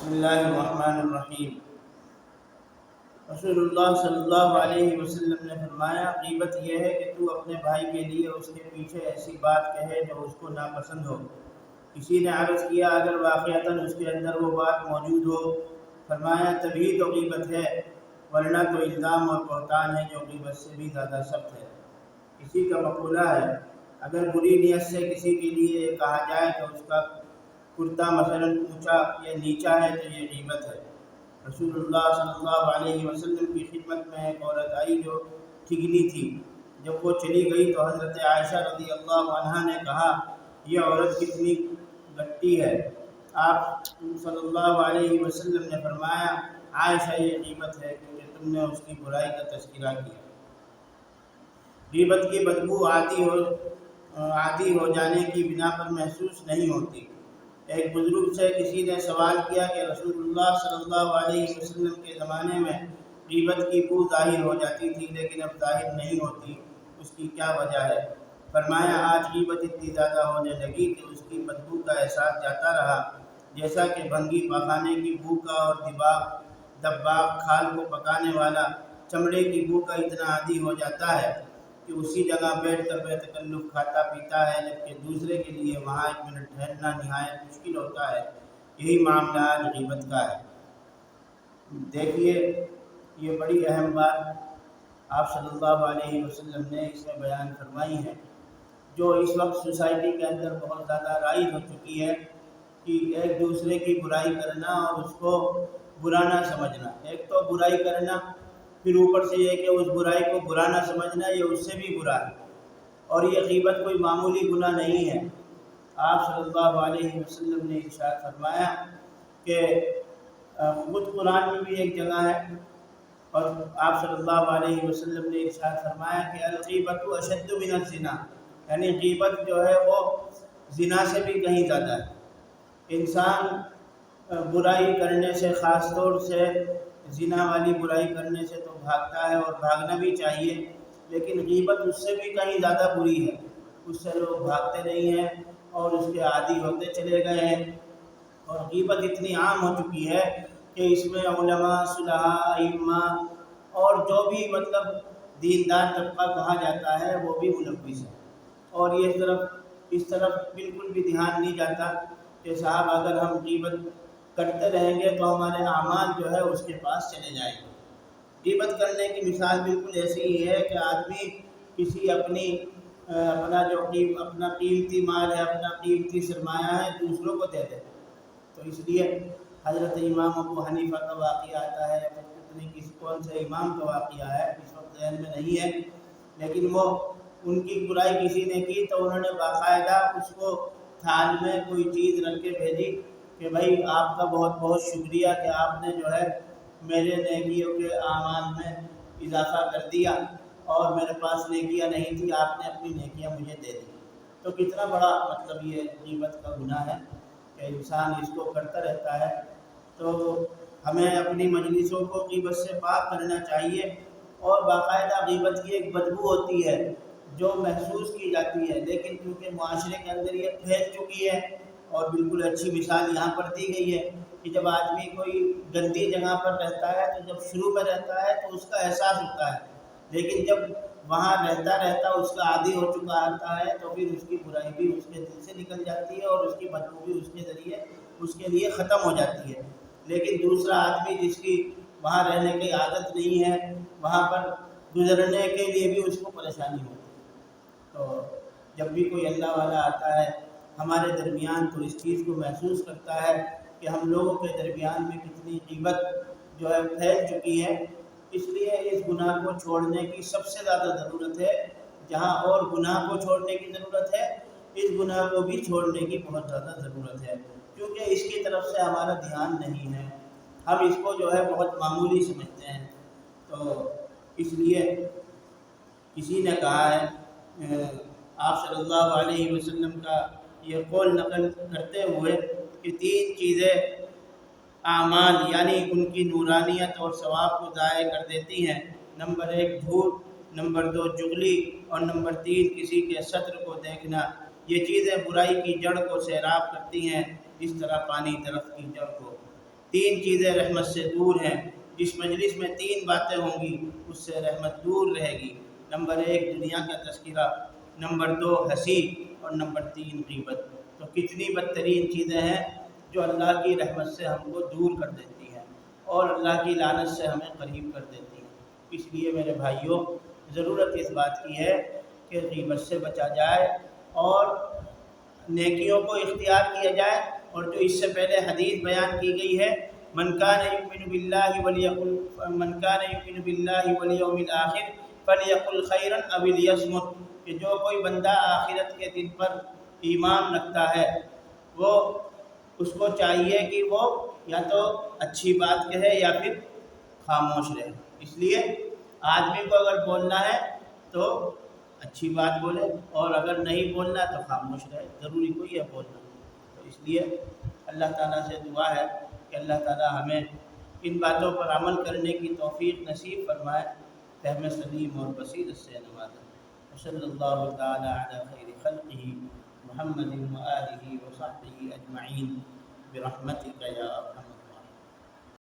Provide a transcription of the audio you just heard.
بسم اللہ الرحمن الرحیم۔ رسول اللہ صلی اللہ علیہ وسلم نے فرمایا، غیبت یہ ہے کہ تو اپنے بھائی کے لیے اس کے پیچھے ایسی بات کہے جو اس کو ناپسند ہو۔ کسی نے عرض کیا، اگر واقعتاً اس کے اندر وہ بات موجود ہو؟ فرمایا، تبھی تو غیبت ہے، ورنہ تو الزام اور بہتان ہے جو غیبت سے بھی زیادہ سخت ہے۔ کسی کا مقولہ ہے، اگر بری نیت سے کسی کے لیے کہا جائے تو اس کا کرتا مثلا اونچا یا نیچا ہے تو یہ غیبت ہے۔ رسول اللہ صلی اللہ علیہ وسلم کی خدمت میں ایک عورت آئی جو ٹھگنی تھی۔ جب وہ چلی گئی تو حضرت عائشہ رضی اللہ عنہا نے کہا، یہ عورت کتنی گٹی ہے۔ آپ صلی اللہ علیہ وسلم نے فرمایا، عائشہ یہ غیبت ہے کیونکہ تم نے اس کی برائی کا تذکرہ کیا۔ غیبت کی بدبو عادی ہو جانے کی بنا پر محسوس نہیں ہوتی۔ ایک بزرگ سے کسی نے سوال کیا کہ رسول اللہ صلی اللہ علیہ وسلم کے زمانے میں غیبت کی بو ظاہر ہو جاتی تھی لیکن اب ظاہر نہیں ہوتی، اس کی کیا وجہ ہے؟ فرمایا، آج غیبت اتنی زیادہ ہونے لگی کہ اس کی بدبو کا احساس جاتا رہا، جیسا کہ بھنگی پخانے کی بو کا اور دباغ کھال کو پکانے والا چمڑے کی بو کا اتنا عادی ہو جاتا ہے کہ اسی جگہ بیٹھ کر بے تکلف کھاتا پیتا ہے، جبکہ دوسرے کے لیے وہاں ایک منٹ ٹھہرنا نہایت مشکل ہوتا ہے۔ یہی معاملہ آج غیبت کا ہے۔ دیکھیے، یہ بڑی اہم بات آپ صلی اللہ علیہ وسلم نے اس میں بیان فرمائی ہے، جو اس وقت سوسائٹی کے اندر بہت زیادہ رائج ہو چکی ہے کہ ایک دوسرے کی برائی کرنا اور اس کو برا نہ سمجھنا۔ ایک تو برائی کرنا، پھر اوپر سے یہ کہ اس برائی کو برا نہ سمجھنا، یہ اس سے بھی برا ہے۔ اور یہ غیبت کوئی معمولی گناہ نہیں ہے۔ آپ صلی اللہ علیہ وسلم نے ارشاد فرمایا کہ خود قرآن میں بھی ایک جگہ ہے، اور آپ صلی اللہ علیہ وسلم نے ارشاد فرمایا کہ الغیبۃ اشد من الزنا، یعنی غیبت جو ہے وہ زنا سے بھی کہیں زیادہ ہے۔ انسان برائی کرنے سے، خاص طور سے زنا والی برائی کرنے سے تو بھاگتا ہے، اور بھاگنا بھی چاہیے، لیکن غیبت اس سے بھی کہیں زیادہ بری ہے۔ اس سے لوگ بھاگتے نہیں ہیں اور اس کے عادی ہوتے چلے گئے ہیں، اور غیبت اتنی عام ہو چکی ہے کہ اس میں علماء، صلحاء، ائمہ اور جو بھی دیندار طبقہ کہا جاتا ہے وہ بھی ملوث ہے۔ اور یہ اس طرف بالکل بھی دھیان نہیں جاتا کہ صاحب اگر ہم غیبت کرتے رہیں گے تو ہمارے اعمال جو ہے اس کے پاس چلے جائیں گے۔ غیبت کرنے کی مثال بالکل ایسی ہی ہے کہ آدمی کسی اپنا قیمتی مال ہے، اپنا قیمتی سرمایہ ہے، دوسروں کو دے دے۔ تو اس لیے حضرت امام ابو حنیفہ کا واقعہ آتا ہے، کون سے امام کا واقعہ ہے اس وقت ذہن میں نہیں ہے، لیکن وہ ان کی برائی کسی نے کی تو انہوں نے باقاعدہ اس کو تھال میں کوئی چیز رکھ کے بھیجی کہ بھائی آپ کا بہت بہت شکریہ کہ آپ نے جو ہے میرے نیکیوں کے اعمال میں اضافہ کر دیا، اور میرے پاس نیکیاں نہیں تھی، آپ نے اپنی نیکیاں مجھے دے دی۔ تو کتنا بڑا یہ غیبت کا گناہ ہے کہ انسان اس کو کرتا رہتا ہے۔ تو ہمیں اپنی مجلسوں کو غیبت سے پاک کرنا چاہیے، اور باقاعدہ غیبت کی ایک بدبو ہوتی ہے جو محسوس کی جاتی ہے، لیکن کیونکہ معاشرے کے اندر یہ پھیل چکی ہے، اور بالکل اچھی مثال یہاں پر دی گئی ہے کہ جب آدمی کوئی گندی جگہ پر رہتا ہے تو جب شروع میں رہتا ہے تو اس کا احساس ہوتا ہے، لیکن جب وہاں رہتا اس کا عادی ہو چکا آتا ہے تو پھر اس کی برائی بھی اس کے دل سے نکل جاتی ہے، اور اس کی بدبو بھی اس کے لیے ختم ہو جاتی ہے۔ لیکن دوسرا آدمی جس کی وہاں رہنے کی عادت نہیں ہے، وہاں پر گزرنے کے لیے بھی اس کو پریشانی ہوتی ہے۔ تو جب بھی کوئی اللہ والا آتا ہے ہمارے درمیان تو اس چیز کو محسوس کرتا ہے کہ ہم لوگوں کے درمیان میں کتنی غیبت جو ہے پھیل چکی ہے۔ اس لیے اس گناہ کو چھوڑنے کی سب سے زیادہ ضرورت ہے۔ جہاں اور گناہ کو چھوڑنے کی ضرورت ہے، اس گناہ کو بھی چھوڑنے کی بہت زیادہ ضرورت ہے، کیونکہ اس کی طرف سے ہمارا دھیان نہیں ہے، ہم اس کو جو ہے بہت معمولی سمجھتے ہیں۔ تو اس لیے کسی نے کہا ہے، آپ صلی اللہ علیہ وسلم کا یہ قول نقل کرتے ہوئے کہ 3 چیزیں اعمال یعنی ان کی نورانیت اور ثواب کو ضائع کر دیتی ہیں۔ نمبر 1 جھوٹ، نمبر 2 چغلی، اور نمبر 3 کسی کے ستر کو دیکھنا۔ یہ چیزیں برائی کی جڑ کو سیراب کرتی ہیں، جس طرح پانی درخت کی جڑ کو۔ تین چیزیں رحمت سے دور ہیں، جس مجلس میں تین باتیں ہوں گی اس سے رحمت دور رہے گی۔ نمبر 1 دنیا کا تذکرہ، نمبر 2 ہنسی، اور نمبر 3 غیبت۔ تو کتنی بدترین چیزیں ہیں جو اللہ کی رحمت سے ہم کو دور کر دیتی ہیں اور اللہ کی لعنت سے ہمیں قریب کر دیتی ہیں۔ اس لیے میرے بھائیوں، ضرورت اس بات کی ہے کہ غیبت سے بچا جائے اور نیکیوں کو اختیار کیا جائے، اور جو اس سے پہلے حدیث بیان کی گئی ہے، من کان یؤمن باللہ والیوم الآخر فلیقل خیرا او لیصمت، کہ جو کوئی بندہ آخرت کے دن پر ایمان رکھتا ہے وہ اس کو چاہیے کہ وہ یا تو اچھی بات کہے یا پھر خاموش رہے۔ اس لیے آدمی کو اگر بولنا ہے تو اچھی بات بولے، اور اگر نہیں بولنا تو خاموش رہے، ضروری کوئی ہے بولنا۔ تو اس لیے اللہ تعالیٰ سے دعا ہے کہ اللہ تعالیٰ ہمیں ان باتوں پر عمل کرنے کی توفیق نصیب فرمائے، فہم سلیم اور بصیرت سے نوازے۔ صلی اللہ تعالیٰ علی خیر خلقہ محمد و آلہ و صحبہ اجمعین برحمتک یا ارحم